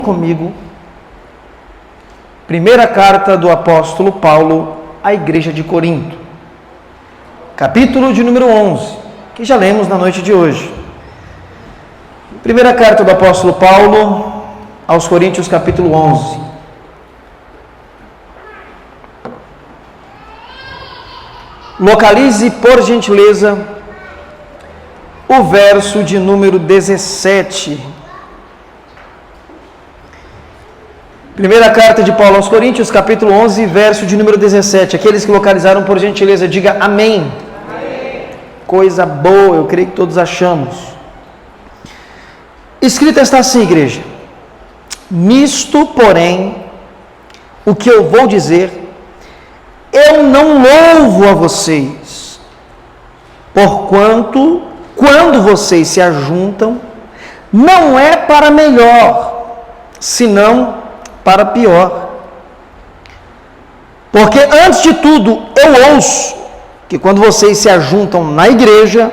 Comigo, primeira carta do apóstolo Paulo à igreja de Corinto, capítulo de número 11, que já lemos na noite de hoje. Primeira carta do apóstolo Paulo aos Coríntios, capítulo 11. Localize, por gentileza, o verso de número 17. Primeira carta de Paulo aos Coríntios, capítulo 11, verso de número 17. Aqueles que localizaram, por gentileza, diga amém. Amém. Coisa boa, eu creio que todos achamos. Escrita está assim, igreja: nisto, porém, o que eu vou dizer, eu não louvo a vocês, porquanto, quando vocês se ajuntam, não é para melhor, senão para pior. Porque antes de tudo, eu ouço que quando vocês se ajuntam na igreja,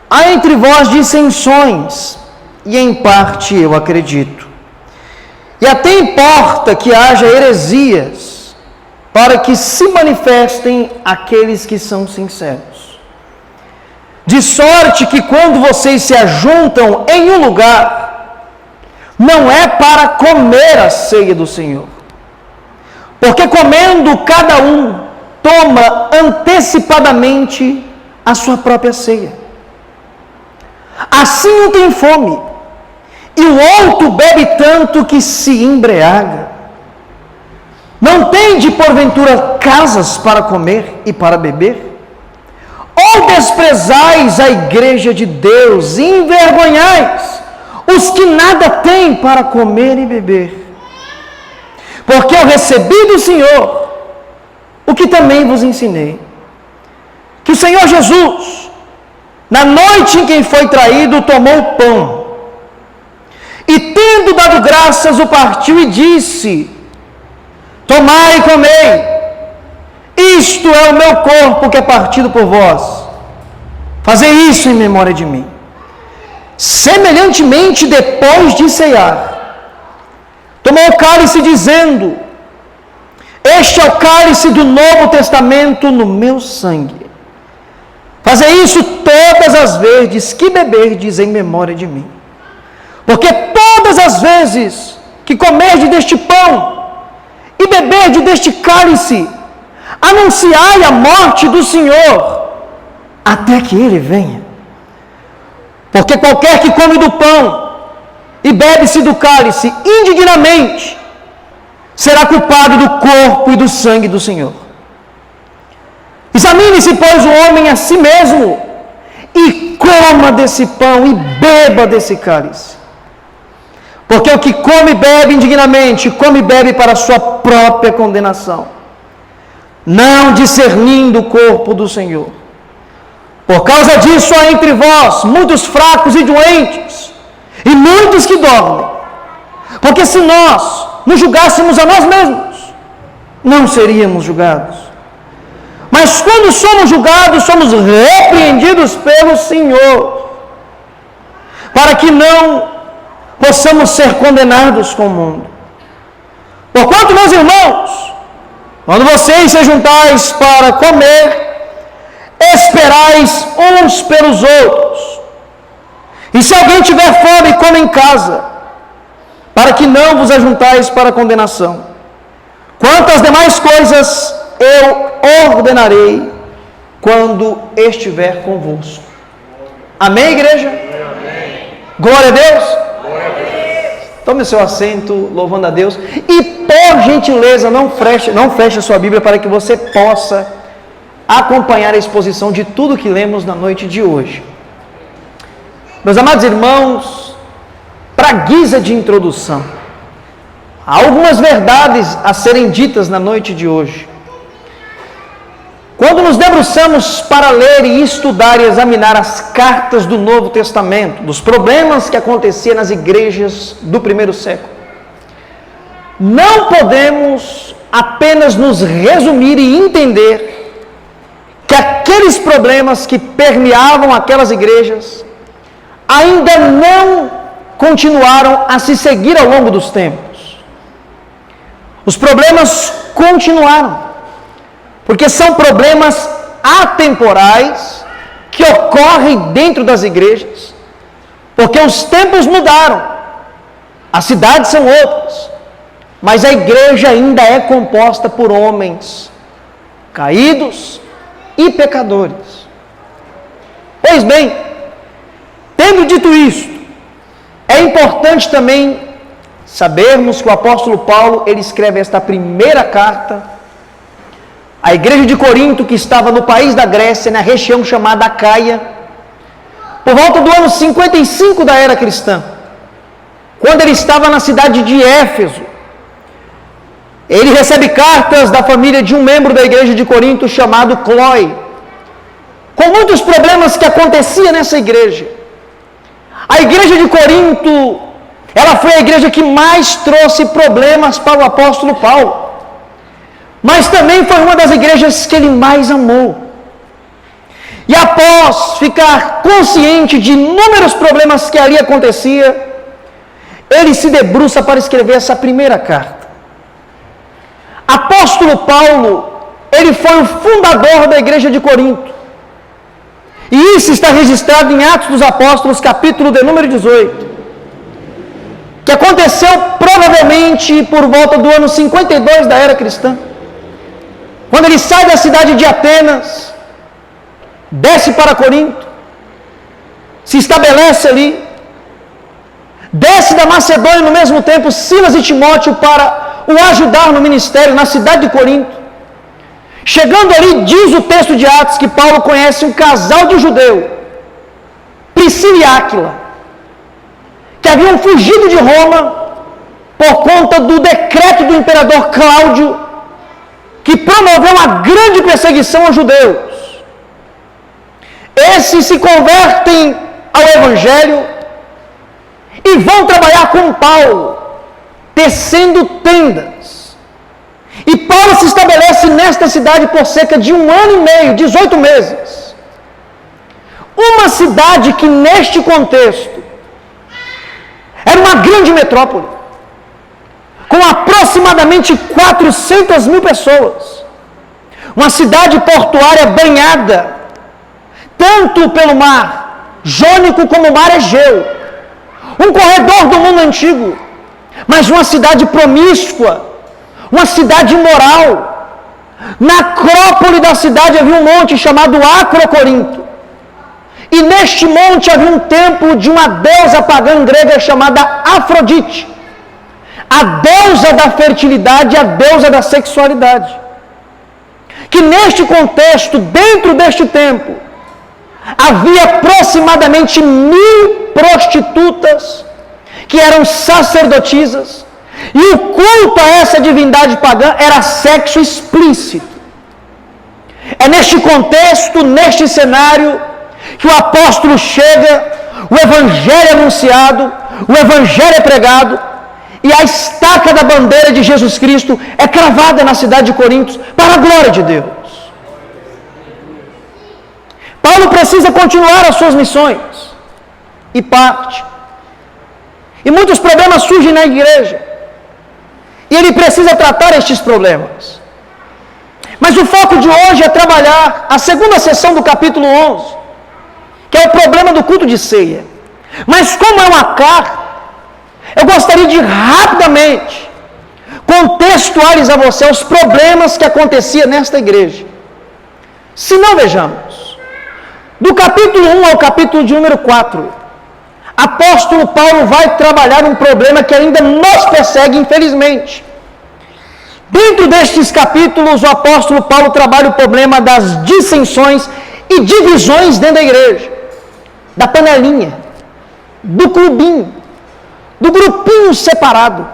há entre vós dissensões, e em parte eu acredito. E até importa que haja heresias, para que se manifestem aqueles que são sinceros. De sorte que quando vocês se ajuntam em um lugar, não é para comer a ceia do Senhor, porque comendo cada um toma antecipadamente a sua própria ceia. Assim um tem fome, e o outro bebe tanto que se embriaga. Não tende porventura casas para comer e para beber? Ou desprezais a igreja de Deus e envergonhais os que nada têm para comer e beber? Porque eu recebi do Senhor o que também vos ensinei, que o Senhor Jesus, na noite em que foi traído, tomou o pão, e tendo dado graças, o partiu e disse: tomai e comei, isto é o meu corpo que é partido por vós, fazei isso em memória de mim. Semelhantemente, depois de ceiar, tomou o cálice, dizendo: este é o cálice do Novo Testamento no meu sangue. Fazei isso todas as vezes que beberdes em memória de mim. Porque todas as vezes que comerdes deste pão e beberdes deste cálice, anunciai a morte do Senhor, até que Ele venha. Porque qualquer que come do pão e bebe-se do cálice indignamente, será culpado do corpo e do sangue do Senhor. Examine-se, pois, o homem a si mesmo, e coma desse pão e beba desse cálice. Porque o que come e bebe indignamente, come e bebe para a sua própria condenação, não discernindo o corpo do Senhor. Por causa disso há entre vós muitos fracos e doentes, e muitos que dormem. Porque se nós nos julgássemos a nós mesmos, não seríamos julgados. Mas quando somos julgados, somos repreendidos pelo Senhor, para que não possamos ser condenados com o mundo. Porquanto, meus irmãos, quando vocês se juntais para comer, esperais uns pelos outros. E se alguém tiver fome, come em casa, para que não vos ajuntais para condenação. Quanto às demais coisas, eu ordenarei quando estiver convosco. Amém, igreja? Amém. Glória a Deus. Glória a Deus. Tome o seu assento, louvando a Deus. E, por gentileza, não feche a sua Bíblia, para que você possa acompanhar a exposição de tudo que lemos na noite de hoje. Meus amados irmãos, para guisa de introdução, há algumas verdades a serem ditas na noite de hoje. Quando nos debruçamos para ler e estudar e examinar as cartas do Novo Testamento, dos problemas que aconteciam nas igrejas do primeiro século, não podemos apenas nos resumir e entender que aqueles problemas que permeavam aquelas igrejas ainda não continuaram a se seguir ao longo dos tempos. Os problemas continuaram, porque são problemas atemporais que ocorrem dentro das igrejas, porque os tempos mudaram, as cidades são outras, mas a igreja ainda é composta por homens caídos e pecadores. Pois bem, tendo dito isto, é importante também sabermos que o apóstolo Paulo, ele escreve esta primeira carta à igreja de Corinto, que estava no país da Grécia, na região chamada Acaia, por volta do ano 55 da era cristã, quando ele estava na cidade de Éfeso. Ele recebe cartas da família de um membro da igreja de Corinto chamado Cloe, com muitos problemas que aconteciam nessa igreja. A igreja de Corinto, ela foi a igreja que mais trouxe problemas para o apóstolo Paulo, mas também foi uma das igrejas que ele mais amou. E após ficar consciente de inúmeros problemas que ali acontecia, ele se debruça para escrever essa primeira carta. Apóstolo Paulo, ele foi o fundador da igreja de Corinto. E isso está registrado em Atos dos Apóstolos, capítulo de número 18, que aconteceu provavelmente por volta do ano 52 da era cristã, quando ele sai da cidade de Atenas, desce para Corinto, se estabelece ali, desce da Macedônia no mesmo tempo, Silas e Timóteo para o ajudar no ministério na cidade de Corinto. Chegando ali, diz o texto de Atos que Paulo conhece um casal de judeu, Priscila e Áquila, que haviam fugido de Roma por conta do decreto do imperador Cláudio, que promoveu uma grande perseguição aos judeus. Esses se convertem ao Evangelho e vão trabalhar com Paulo, tecendo tendas. E Paulo se estabelece nesta cidade por cerca de 1 ano e meio, 18 meses. Uma cidade que neste contexto era uma grande metrópole, com aproximadamente 400.000 pessoas. Uma cidade portuária banhada, tanto pelo mar Jônico como o mar Egeu. Um corredor do mundo antigo, mas uma cidade promíscua, uma cidade imoral. Na acrópole da cidade havia um monte chamado Acrocorinto. E neste monte havia um templo de uma deusa pagã grega chamada Afrodite, a deusa da fertilidade, a deusa da sexualidade. Que neste contexto, dentro deste templo, havia aproximadamente 1.000 prostitutas que eram sacerdotisas, e o culto a essa divindade pagã era sexo explícito. É neste contexto, neste cenário, que o apóstolo chega, o evangelho é anunciado, o evangelho é pregado, e a estaca da bandeira de Jesus Cristo é cravada na cidade de Corinto, para a glória de Deus. Paulo precisa continuar as suas missões, e parte. E muitos problemas surgem na igreja, e ele precisa tratar estes problemas. Mas o foco de hoje é trabalhar a segunda seção do capítulo 11, que é o problema do culto de ceia. Mas como é uma carta, eu gostaria de rapidamente contextualizar você os problemas que aconteciam nesta igreja. Se não, vejamos, do capítulo 1 ao capítulo de número 4, apóstolo Paulo vai trabalhar um problema que ainda nos persegue, infelizmente. Dentro destes capítulos, o apóstolo Paulo trabalha o problema das dissensões e divisões dentro da igreja, da panelinha, do clubinho, do grupinho separado.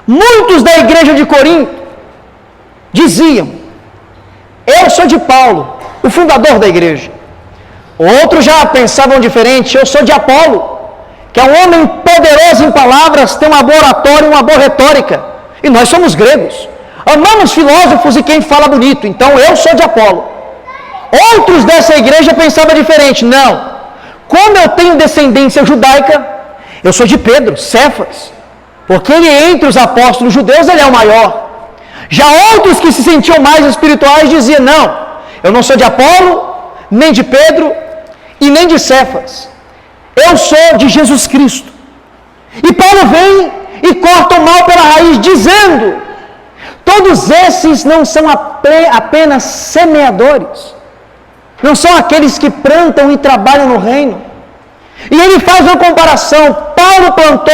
Muitos da igreja de Corinto diziam: eu sou de Paulo, o fundador da igreja. Outros já pensavam diferente: eu sou de Apolo, que é um homem poderoso em palavras, tem uma boa oratória e uma boa retórica. E nós somos gregos, amamos filósofos e quem fala bonito, então eu sou de Apolo. Outros dessa igreja pensavam diferente: não, como eu tenho descendência judaica, Eu sou de Pedro, Cefas, porque ele entre os apóstolos judeus ele é o maior. Já outros que se sentiam mais espirituais diziam, não, eu não sou de Apolo, nem de Pedro e nem de Cefas. Eu sou de Jesus Cristo. E Paulo vem e corta o mal pela raiz, dizendo, todos esses não são apenas semeadores, não são aqueles que plantam e trabalham no reino. E ele faz uma comparação, Paulo plantou,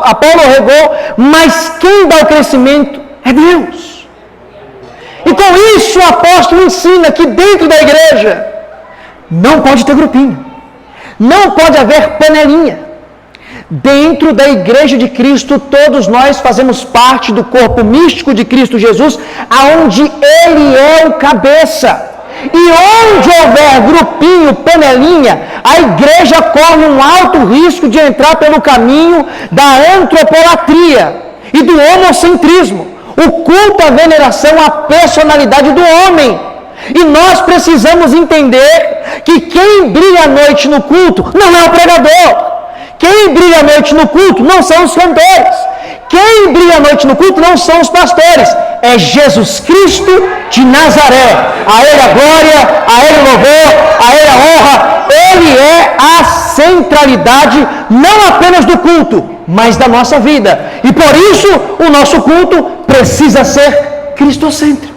Apolo regou, mas quem dá o crescimento é Deus. E com isso o apóstolo ensina que dentro da igreja não pode ter grupinho, não pode haver panelinha. Dentro da igreja de Cristo, todos nós fazemos parte do corpo místico de Cristo Jesus, aonde Ele é o cabeça. E onde houver grupinho, panelinha, a igreja corre um alto risco de entrar pelo caminho da antropolatria e do homocentrismo, o culto à veneração à personalidade do homem. E nós precisamos entender que quem brilha à noite no culto não é o pregador. Quem brilha à noite no culto não são os cantores. Quem brilha à noite no culto não são os pastores. É Jesus Cristo de Nazaré. A Ele a glória, a Ele o louvor, a Ele a honra. Ele é a centralidade não apenas do culto, mas da nossa vida. E por isso o nosso culto precisa ser cristocêntrico.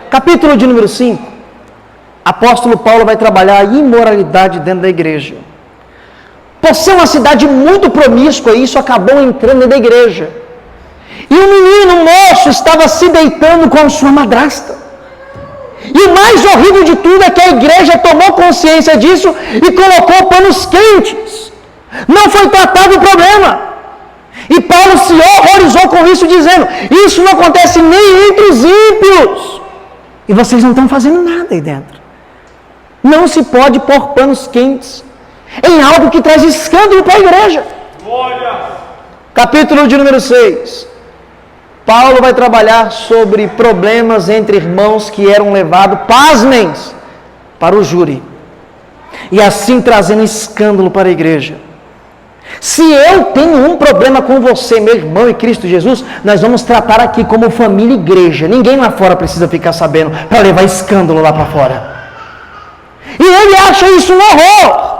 Capítulo de número 5. Apóstolo Paulo vai trabalhar a imoralidade dentro da igreja. Por ser uma cidade muito promíscua, isso acabou entrando dentro da igreja. E um menino, um moço, estava se deitando com sua madrasta. E o mais horrível de tudo é que a igreja tomou consciência disso e colocou panos quentes. Não foi tratado o problema. E Paulo se horrorizou com isso, dizendo, isso não acontece nem entre os ímpios. E vocês não estão fazendo nada aí dentro. Não se pode pôr panos quentes em algo que traz escândalo para a igreja. Glória. Capítulo de número 6. Paulo vai trabalhar sobre problemas entre irmãos que eram levados, pasmem, para o júri. E assim trazendo escândalo para a igreja. Se eu tenho um problema com você, meu irmão em Cristo Jesus, nós vamos tratar aqui como família e igreja. Ninguém lá fora precisa ficar sabendo para levar escândalo lá para fora. E ele acha isso um horror.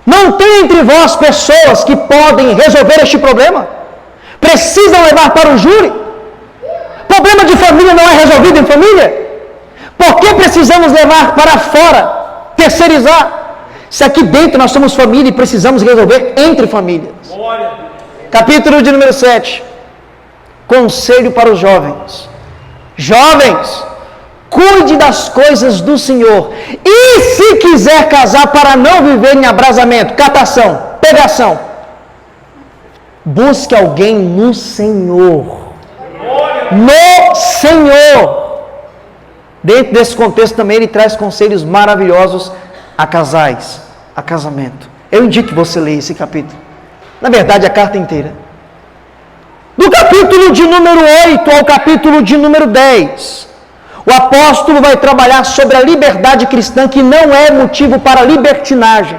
Não tem entre vós pessoas que podem resolver este problema? Precisam levar para o júri? Problema de família não é resolvido em família? Por que precisamos levar para fora? Terceirizar? Se aqui dentro nós somos família e precisamos resolver entre famílias. Capítulo de número 7. Conselho para os jovens. Jovens, cuide das coisas do Senhor. E se quiser casar para não viver em abrasamento, catação, pegação, busque alguém no Senhor. No Senhor. Dentro desse contexto também ele traz conselhos maravilhosos a casais, a casamento. Eu indico que você leia esse capítulo. Na verdade, a carta inteira. Do capítulo de número 8 ao capítulo de número 10, o apóstolo vai trabalhar sobre a liberdade cristã, que não é motivo para libertinagem.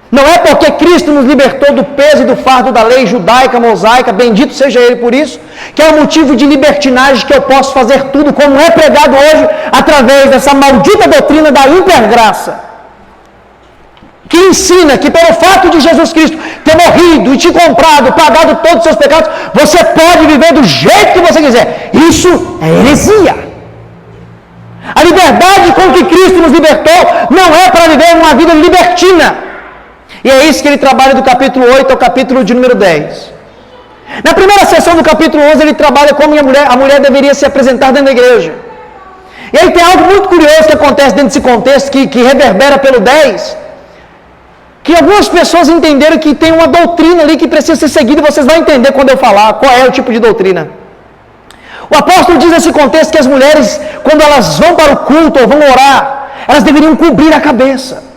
Não é porque Cristo nos libertou do peso e do fardo da lei judaica, mosaica, bendito seja Ele por isso, que é um motivo de libertinagem que eu posso fazer tudo como é pregado hoje, através dessa maldita doutrina da hipergraça, que ensina que pelo fato de Jesus Cristo ter morrido e te comprado, pagado todos os seus pecados, você pode viver do jeito que você quiser. Isso é heresia. A liberdade com que Cristo nos libertou não é para viver uma vida libertina. E é isso que ele trabalha do capítulo 8 ao capítulo de número 10. Na primeira sessão do capítulo 11, ele trabalha como a mulher deveria se apresentar dentro da igreja. E aí tem algo muito curioso que acontece dentro desse contexto, que reverbera pelo 10, que algumas pessoas entenderam que tem uma doutrina ali que precisa ser seguida, e vocês vão entender quando eu falar qual é o tipo de doutrina. O apóstolo diz nesse contexto que as mulheres, quando elas vão para o culto ou vão orar, elas deveriam cobrir a cabeça.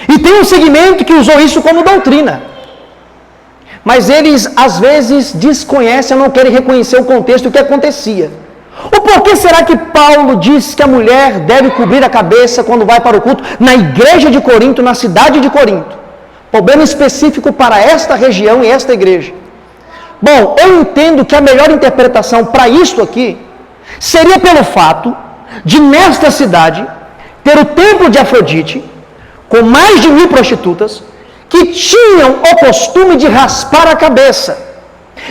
E tem um segmento que usou isso como doutrina. Mas eles, às vezes, desconhecem ou não querem reconhecer o contexto do que acontecia. O porquê será que Paulo diz que a mulher deve cobrir a cabeça quando vai para o culto na igreja de Corinto, na cidade de Corinto? Problema específico para esta região e esta igreja. Bom, eu entendo que a melhor interpretação para isso aqui seria pelo fato de, nesta cidade, ter o templo de Afrodite, com mais de 1000 prostitutas, que tinham o costume de raspar a cabeça.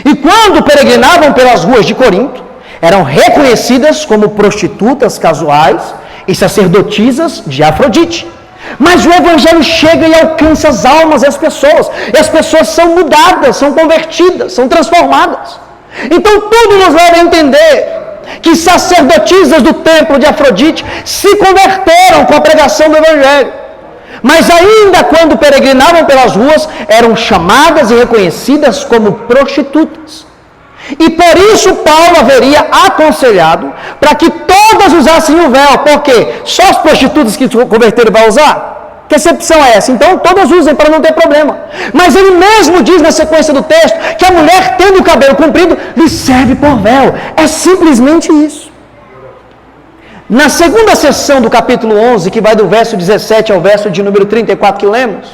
E quando peregrinavam pelas ruas de Corinto, eram reconhecidas como prostitutas casuais e sacerdotisas de Afrodite. Mas o Evangelho chega e alcança as almas e as pessoas são mudadas, são convertidas, são transformadas. Então tudo nos leva a entender que sacerdotisas do templo de Afrodite se converteram com a pregação do Evangelho. Mas ainda quando peregrinavam pelas ruas, eram chamadas e reconhecidas como prostitutas. E por isso Paulo haveria aconselhado para que todas usassem o véu, porque só as prostitutas que se converteram vão usar? Que excepção é essa? Então todas usem para não ter problema. Mas ele mesmo diz na sequência do texto que a mulher tendo o cabelo comprido lhe serve por véu. É simplesmente isso. Na segunda sessão do capítulo 11, que vai do verso 17 ao verso de número 34 que lemos,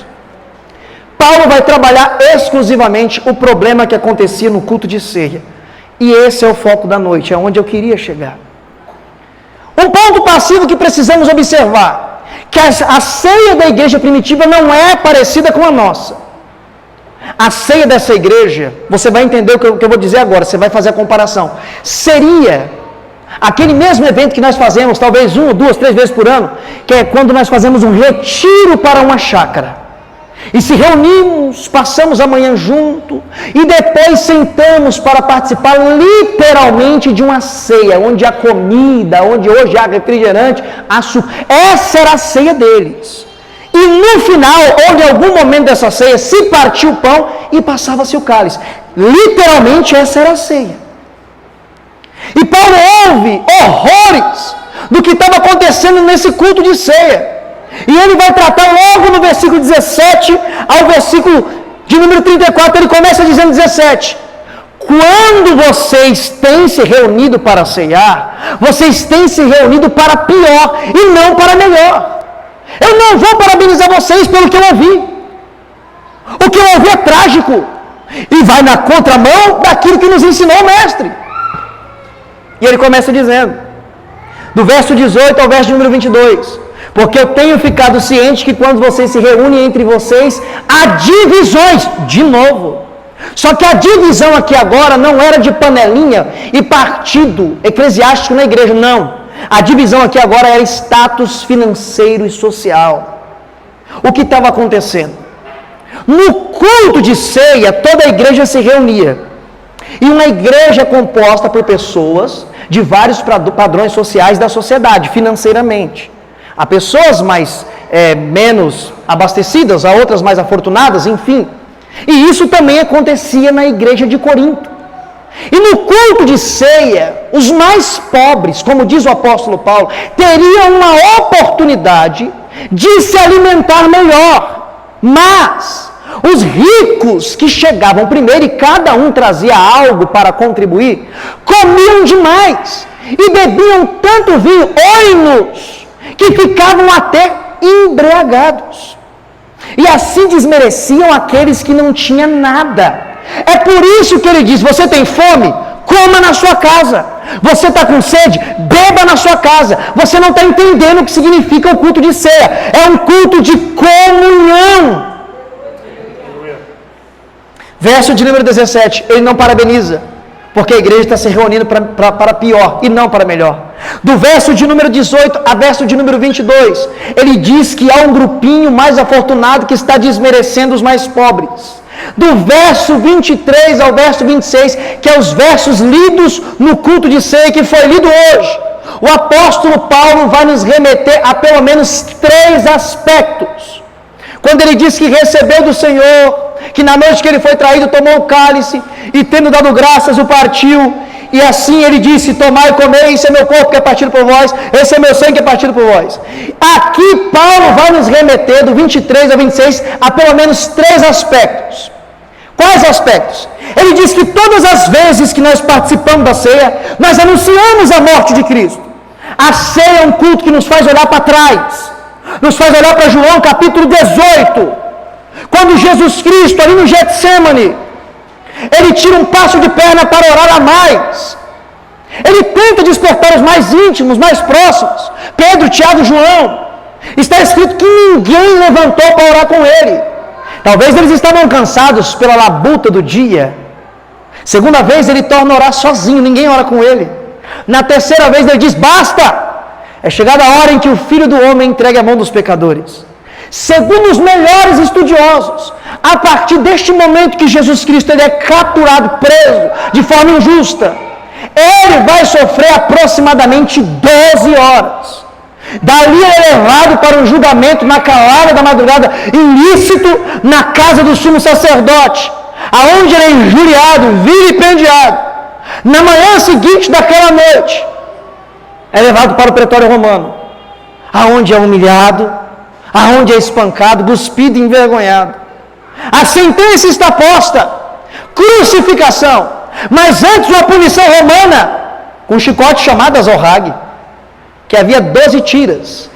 Paulo vai trabalhar exclusivamente o problema que acontecia no culto de ceia. E esse é o foco da noite, é onde eu queria chegar. Um ponto passivo que precisamos observar, que a ceia da igreja primitiva não é parecida com a nossa. A ceia dessa igreja, você vai entender o que eu vou dizer agora, você vai fazer a comparação. Seria aquele mesmo evento que nós fazemos, talvez 1, 2, 3 vezes por ano, que é quando nós fazemos um retiro para uma chácara. E se reunimos, passamos a manhã junto, e depois sentamos para participar literalmente de uma ceia, onde há comida, onde hoje há refrigerante, há suco. Essa era a ceia deles. E no final, ou em algum momento dessa ceia, se partia o pão e passava-se o cálice. Literalmente essa era a ceia. E Paulo ouve horrores do que estava acontecendo nesse culto de ceia. E ele vai tratar logo no versículo 17 ao versículo de número 34, ele começa dizendo 17. Quando vocês têm se reunido para ceiar, vocês têm se reunido para pior e não para melhor. Eu não vou parabenizar vocês pelo que eu ouvi. O que eu ouvi é trágico. E vai na contramão daquilo que nos ensinou o mestre. E ele começa dizendo, do verso 18 ao verso número 22, porque eu tenho ficado ciente que quando vocês se reúnem entre vocês, há divisões, de novo. Só que a divisão aqui agora não era de panelinha e partido eclesiástico na igreja, não. A divisão aqui agora era status financeiro e social. O que estava acontecendo? No culto de ceia, toda a igreja se reunia. E uma igreja composta por pessoas de vários padrões sociais da sociedade, financeiramente. Há pessoas menos abastecidas, há outras mais afortunadas, enfim. E isso também acontecia na igreja de Corinto. E no culto de ceia, os mais pobres, como diz o apóstolo Paulo, teriam uma oportunidade de se alimentar melhor. Mas os ricos que chegavam primeiro, e cada um trazia algo para contribuir, comiam demais e bebiam tanto vinho, oinos, que ficavam até embriagados. E assim desmereciam aqueles que não tinham nada. É por isso que ele diz, você tem fome? Coma na sua casa. Você está com sede? Beba na sua casa. Você não está entendendo o que significa o culto de ceia. É um culto de comunhão. Verso de número 17, ele não parabeniza, porque a igreja está se reunindo para pior e não para melhor. Do verso de número 18 a verso de número 22, ele diz que há um grupinho mais afortunado que está desmerecendo os mais pobres. Do verso 23 ao verso 26, que é os versos lidos no culto de ceia, que foi lido hoje, o apóstolo Paulo vai nos remeter a pelo menos 3 aspectos. Quando ele diz que recebeu do Senhor, que na noite que ele foi traído tomou o cálice e tendo dado graças o partiu, e assim ele disse, tomai e comei, esse é meu corpo que é partido por vós, esse é meu sangue que é partido por vós. Aqui Paulo vai nos remeter do 23 ao 26 a pelo menos 3 aspectos. Quais aspectos? Ele diz que todas as vezes que nós participamos da ceia, nós anunciamos a morte de Cristo. A ceia é um culto que nos faz olhar para trás, nos faz olhar para João capítulo 18, Quando Jesus Cristo, ali no Getsemane, ele tira um passo de perna para orar a mais. Ele tenta despertar os mais íntimos, mais próximos. Pedro, Tiago, João. Está escrito que ninguém levantou para orar com ele. Talvez eles estavam cansados pela labuta do dia. Segunda vez ele torna a orar sozinho, ninguém ora com ele. Na terceira vez ele diz, basta! É chegada a hora em que o Filho do Homem entregue a mão dos pecadores. Segundo os melhores estudiosos, a partir deste momento que Jesus Cristo ele é capturado, preso, de forma injusta, ele vai sofrer aproximadamente 12 horas. Dali é levado para o julgamento na calada da madrugada, ilícito, na casa do sumo sacerdote, aonde ele é injuriado, vilipendiado. Na manhã seguinte daquela noite, é levado para o pretório romano, aonde é humilhado, aonde é espancado, cuspido e envergonhado. A sentença está posta, crucificação, mas antes uma punição romana, com um chicote chamado azorrague, que havia 12 tiras.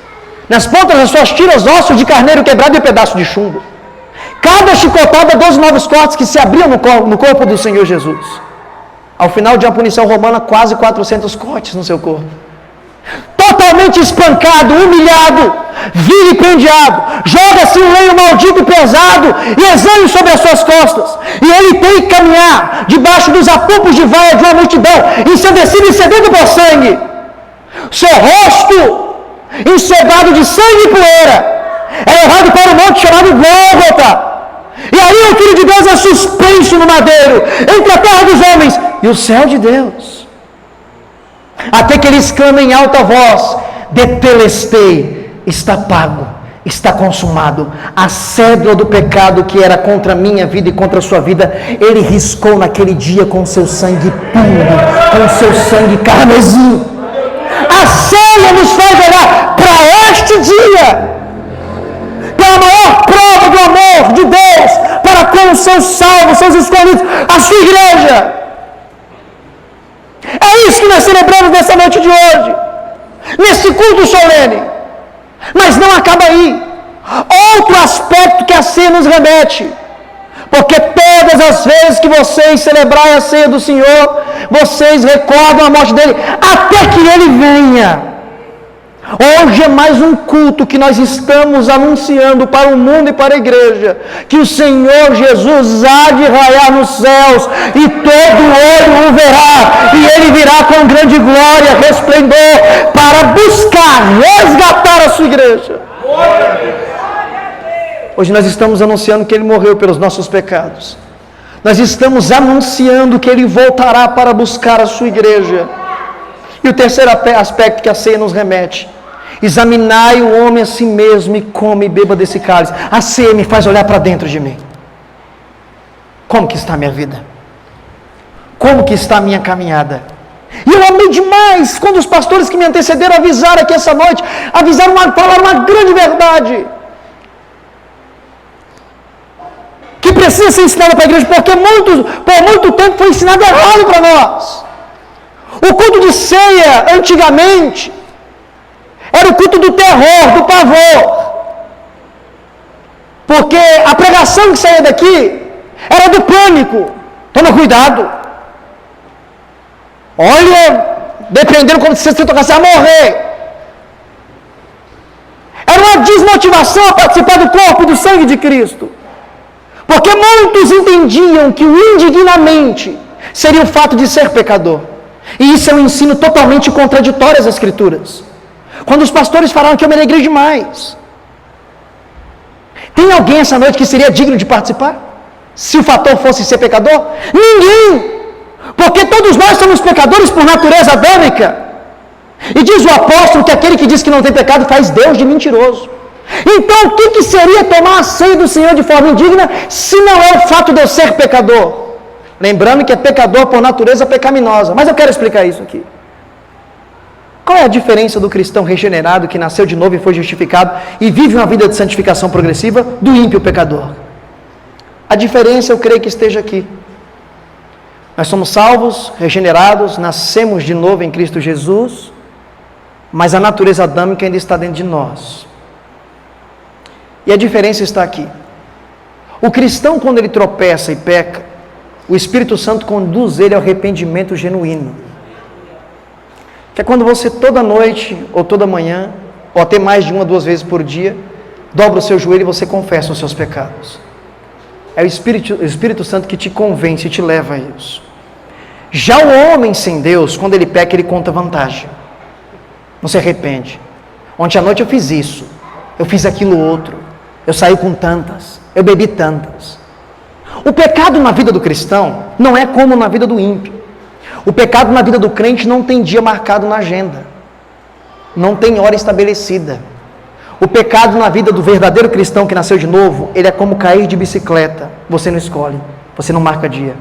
Nas pontas das suas tiras, ossos de carneiro quebrado e pedaço de chumbo. Cada chicotada, 12 novos cortes que se abriam no corpo do Senhor Jesus. Ao final de uma punição romana, quase 400 cortes no seu corpo. Totalmente espancado, humilhado, vilipendiado, joga-se um lenho maldito e pesado e exame sobre as suas costas, e ele tem que caminhar debaixo dos apupos de vaia de uma multidão, ensandecido e sedento por sangue, seu rosto encebado de sangue e poeira, é levado para o monte chamado Gólgota, e ali o Filho de Deus é suspenso no madeiro, entre a terra dos homens e o céu de Deus, até que ele exclama em alta voz, Tetelestai, está pago, está consumado. A cédula do pecado que era contra a minha vida e contra a sua vida, ele riscou naquele dia com seu sangue puro, com seu sangue carmesim. A ceia nos faz olhar para este dia, para a maior prova do amor de Deus para com os seus salvos, seus escolhidos, a sua igreja. É isso que nós celebramos nessa noite de hoje, nesse culto solene. Mas não acaba aí. Outro aspecto que a ceia nos remete, porque todas as vezes que vocês celebrarem a ceia do Senhor, vocês recordam a morte dele, até que ele venha. Hoje é mais um culto que nós estamos anunciando para o mundo e para a igreja, que o Senhor Jesus há de raiar nos céus, e todo olho o verá, e ele virá com grande glória, resplendor, para buscar, resgatar a sua igreja. Hoje nós estamos anunciando que ele morreu pelos nossos pecados. Nós estamos anunciando que ele voltará para buscar a sua igreja. E o terceiro aspecto que a ceia nos remete, examinai o homem a si mesmo e come e beba desse cálice. A ceia me faz olhar para dentro de mim. Como que está a minha vida? Como que está a minha caminhada? E eu amei demais quando os pastores que me antecederam avisaram aqui essa noite, falaram uma grande verdade, que precisa ser ensinada para a igreja, porque por muito tempo foi ensinado errado para nós. O culto de ceia, antigamente, era o culto do terror, do pavor, porque a pregação que saía daqui era do pânico. Toma cuidado, olha, dependendo como você tocar, você vai morrer. Era uma desmotivação a participar do corpo e do sangue de Cristo, porque muitos entendiam que o indignamente seria o fato de ser pecador, e isso é um ensino totalmente contraditório às Escrituras. Quando os pastores falaram que eu me alegrei demais, tem alguém essa noite que seria digno de participar? Se o fator fosse ser pecador? Ninguém! Porque todos nós somos pecadores por natureza adâmica. E diz o apóstolo que aquele que diz que não tem pecado faz Deus de mentiroso. Então o que seria tomar a ceia do Senhor de forma indigna, se não é o fato de eu ser pecador? Lembrando que é pecador por natureza pecaminosa. Mas eu quero explicar isso aqui. Qual é a diferença do cristão regenerado que nasceu de novo e foi justificado e vive uma vida de santificação progressiva do ímpio pecador? A diferença eu creio que esteja aqui. Nós somos salvos, regenerados, nascemos de novo em Cristo Jesus, mas a natureza adâmica ainda está dentro de nós. E a diferença está aqui. O cristão, quando ele tropeça e peca, o Espírito Santo conduz ele ao arrependimento genuíno. Que é quando você toda noite, ou toda manhã, ou até mais de 1 a 2 vezes por dia, dobra o seu joelho e você confessa os seus pecados. É o Espírito Santo que te convence e te leva a isso. Já o homem sem Deus, quando ele peca, ele conta vantagem. Não se arrepende. Ontem à noite eu fiz isso, eu fiz aquilo outro, eu saí com tantas, eu bebi tantas. O pecado na vida do cristão não é como na vida do ímpio. O pecado na vida do crente não tem dia marcado na agenda, não tem hora estabelecida. O pecado na vida do verdadeiro cristão que nasceu de novo, ele é como cair de bicicleta. Você não escolhe, você não marca dia.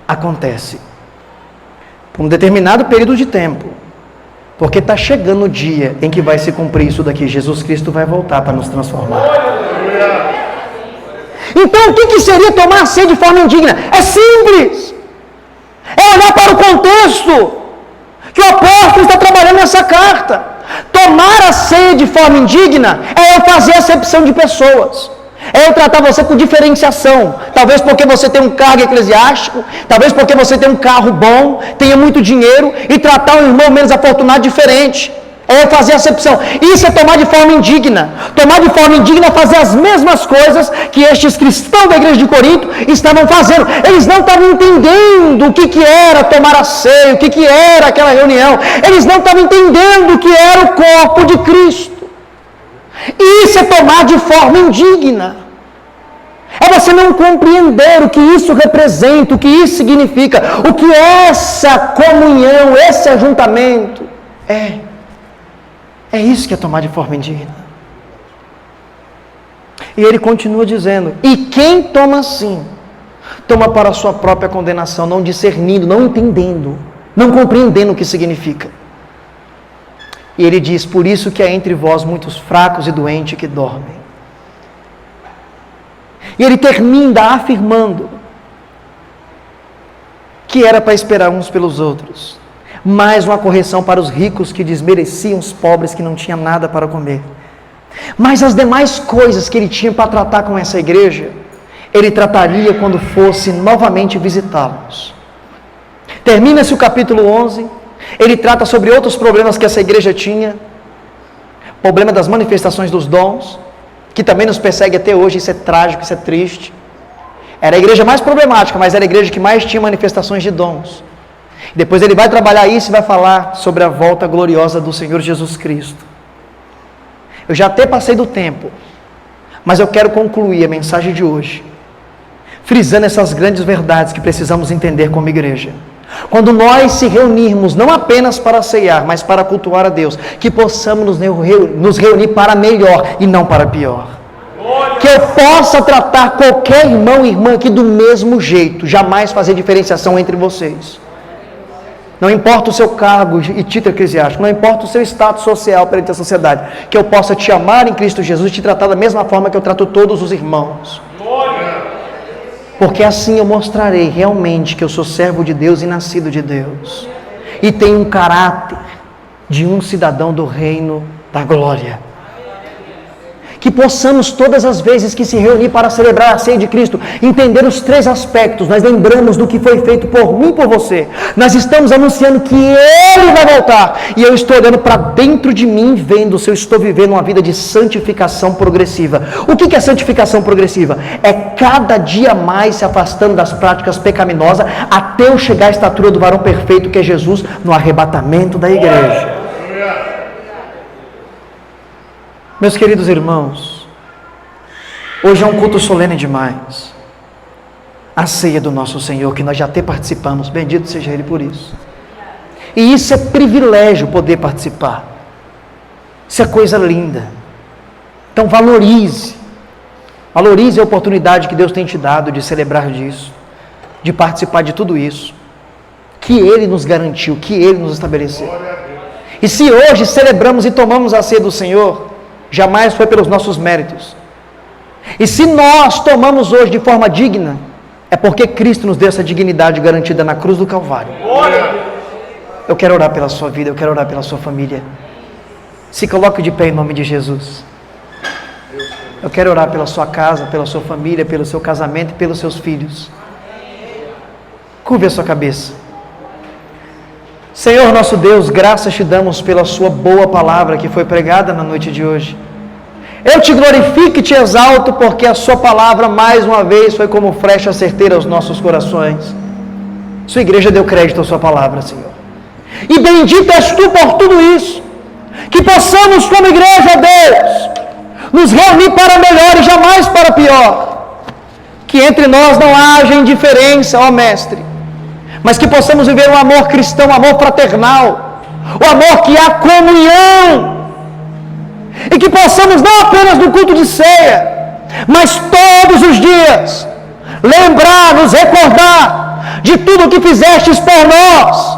Acontece. Por um determinado período de tempo. Porque está chegando o dia em que vai se cumprir isso daqui. Jesus Cristo vai voltar para nos transformar. Então, o que seria tomar a ceia de forma indigna? É simples. É olhar para o contexto que o apóstolo está trabalhando nessa carta. Tomar a ceia de forma indigna é eu fazer acepção de pessoas. É eu tratar você com diferenciação. Talvez porque você tem um cargo eclesiástico, talvez porque você tem um carro bom, tenha muito dinheiro, e tratar um irmão menos afortunado diferente. É eu fazer acepção. Isso é tomar de forma indigna. Tomar de forma indigna é fazer as mesmas coisas que estes cristãos da igreja de Corinto estavam fazendo. Eles não estavam entendendo o que era tomar a ceia, o que era aquela reunião. Eles não estavam entendendo o que era o corpo de Cristo. Isso é tomar de forma indigna. É você não compreender o que isso representa, o que isso significa, o que essa comunhão, esse ajuntamento é. É isso que é tomar de forma indigna. E ele continua dizendo: e quem toma assim, toma para a sua própria condenação, não discernindo, não entendendo, não compreendendo o que significa. E ele diz: por isso que há entre vós muitos fracos e doentes que dormem. E ele termina afirmando que era para esperar uns pelos outros. Mais uma correção para os ricos que desmereciam os pobres que não tinham nada para comer. Mas as demais coisas que ele tinha para tratar com essa igreja, ele trataria quando fosse novamente visitá-los. Termina-se o capítulo 11, ele trata sobre outros problemas que essa igreja tinha. Problema das manifestações dos dons, que também nos persegue até hoje. Isso é trágico, isso é triste. Era a igreja mais problemática, mas era a igreja que mais tinha manifestações de dons. Depois ele vai trabalhar isso e vai falar sobre a volta gloriosa do Senhor Jesus Cristo. Eu já até passei do tempo, mas eu quero concluir a mensagem de hoje, frisando essas grandes verdades que precisamos entender como igreja. Quando nós se reunirmos, não apenas para ceiar, mas para cultuar a Deus, que possamos nos reunir para melhor e não para pior. Que eu possa tratar qualquer irmão e irmã aqui do mesmo jeito, jamais fazer diferenciação entre vocês. Não importa o seu cargo e título eclesiástico, não importa o seu status social perante a sociedade, que eu possa te amar em Cristo Jesus e te tratar da mesma forma que eu trato todos os irmãos. Porque assim eu mostrarei realmente que eu sou servo de Deus e nascido de Deus. E tenho um caráter de um cidadão do reino da glória. Que possamos todas as vezes que se reunir para celebrar a ceia de Cristo, entender os 3 aspectos. Nós lembramos do que foi feito por mim e por você. Nós estamos anunciando que Ele vai voltar. E eu estou olhando para dentro de mim, vendo se eu estou vivendo uma vida de santificação progressiva. O que é santificação progressiva? É cada dia mais se afastando das práticas pecaminosas, até eu chegar à estatura do varão perfeito, que é Jesus, no arrebatamento da igreja. Meus queridos irmãos, hoje é um culto solene demais. A ceia do nosso Senhor, que nós já até participamos, bendito seja Ele por isso. E isso é privilégio, poder participar. Isso é coisa linda. Então valorize a oportunidade que Deus tem te dado de celebrar disso, de participar de tudo isso, que Ele nos garantiu, que Ele nos estabeleceu. E se hoje celebramos e tomamos a ceia do Senhor, jamais foi pelos nossos méritos. E se nós tomamos hoje de forma digna, é porque Cristo nos deu essa dignidade garantida na cruz do Calvário. Eu quero orar pela sua vida, eu quero orar pela sua família. Se coloque de pé em nome de Jesus. Eu quero orar pela sua casa, pela sua família, pelo seu casamento e pelos seus filhos. Curve a sua cabeça. Senhor nosso Deus, graças te damos pela sua boa palavra que foi pregada na noite de hoje. Eu te glorifico e te exalto porque a sua palavra mais uma vez foi como flecha certeira aos nossos corações. Sua igreja deu crédito à sua palavra, Senhor. E bendito és tu por tudo isso. Que possamos como igreja, Deus, nos reunir para melhor e jamais para pior. Que entre nós não haja indiferença, ó Mestre, mas que possamos viver um amor cristão, um amor fraternal, o amor que há comunhão, e que possamos não apenas no culto de ceia, mas todos os dias, lembrar, nos recordar de tudo o que fizestes por nós,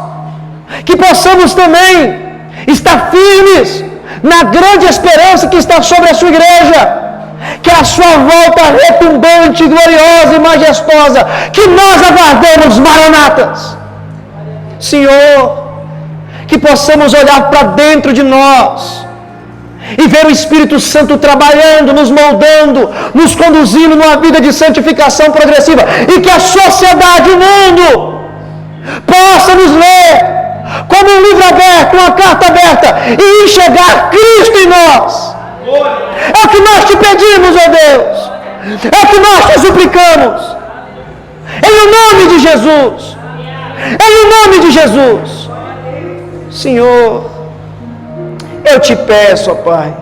que possamos também estar firmes na grande esperança que está sobre a sua igreja, que a sua volta retumbante, gloriosa e majestosa, que nós aguardemos, maranatas. Senhor, que possamos olhar para dentro de nós e ver o Espírito Santo trabalhando, nos moldando, nos conduzindo numa vida de santificação progressiva, e que a sociedade, o mundo, possa nos ler como um livro aberto, uma carta aberta, e enxergar Cristo em nós. É o que nós te pedimos, ó Deus, é o que nós te suplicamos, em o nome de Jesus, em o nome de Jesus. Senhor, eu te peço, ó Pai,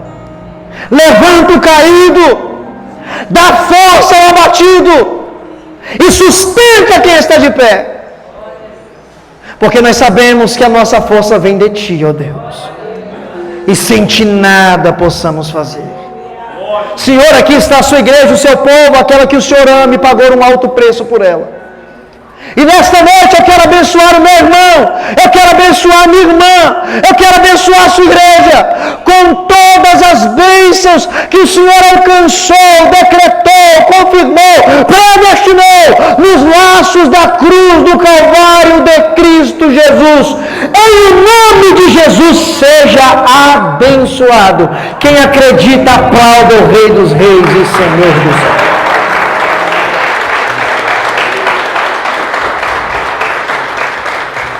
levanta o caído, dá força ao abatido e sustenta quem está de pé, porque nós sabemos que a nossa força vem de Ti, ó Deus, e sem Ti nada possamos fazer. Senhor, aqui está a sua igreja, o seu povo, aquela que o Senhor ama e pagou um alto preço por ela. E nesta noite eu quero abençoar o meu irmão, eu quero abençoar a minha irmã, eu quero abençoar a sua igreja com todas as bênçãos que o Senhor alcançou, decretou, confirmou, predestinou nos laços da cruz do Calvário de Cristo Jesus. Em nome de Jesus, seja abençoado. Quem acredita, aplauda o Rei dos Reis e Senhor dos Céus.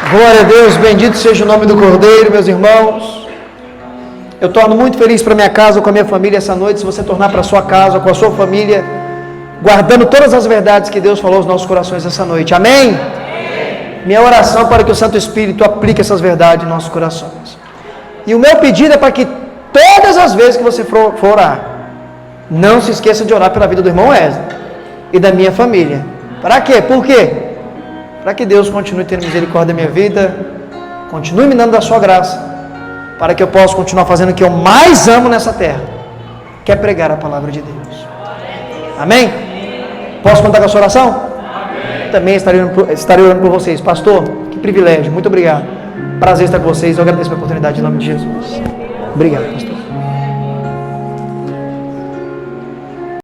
Glória a Deus, bendito seja o nome do Cordeiro, meus irmãos. Eu torno muito feliz para minha casa, com a minha família essa noite, se você tornar para a sua casa, com a sua família, guardando todas as verdades que Deus falou aos nossos corações essa noite. Amém? Amém. Minha oração para que o Santo Espírito aplique essas verdades em nossos corações. E o meu pedido é para que todas as vezes que você for orar, não se esqueça de orar pela vida do irmão Wesley e da minha família. Para quê? Por quê? Para que Deus continue tendo misericórdia da minha vida, continue me dando da sua graça, para que eu possa continuar fazendo o que eu mais amo nessa terra, que é pregar a palavra de Deus. Amém? Posso contar com a sua oração? Amém. Também estarei orando por vocês. Pastor, que privilégio, muito obrigado. Prazer estar com vocês, eu agradeço a oportunidade em nome de Jesus. Obrigado, pastor.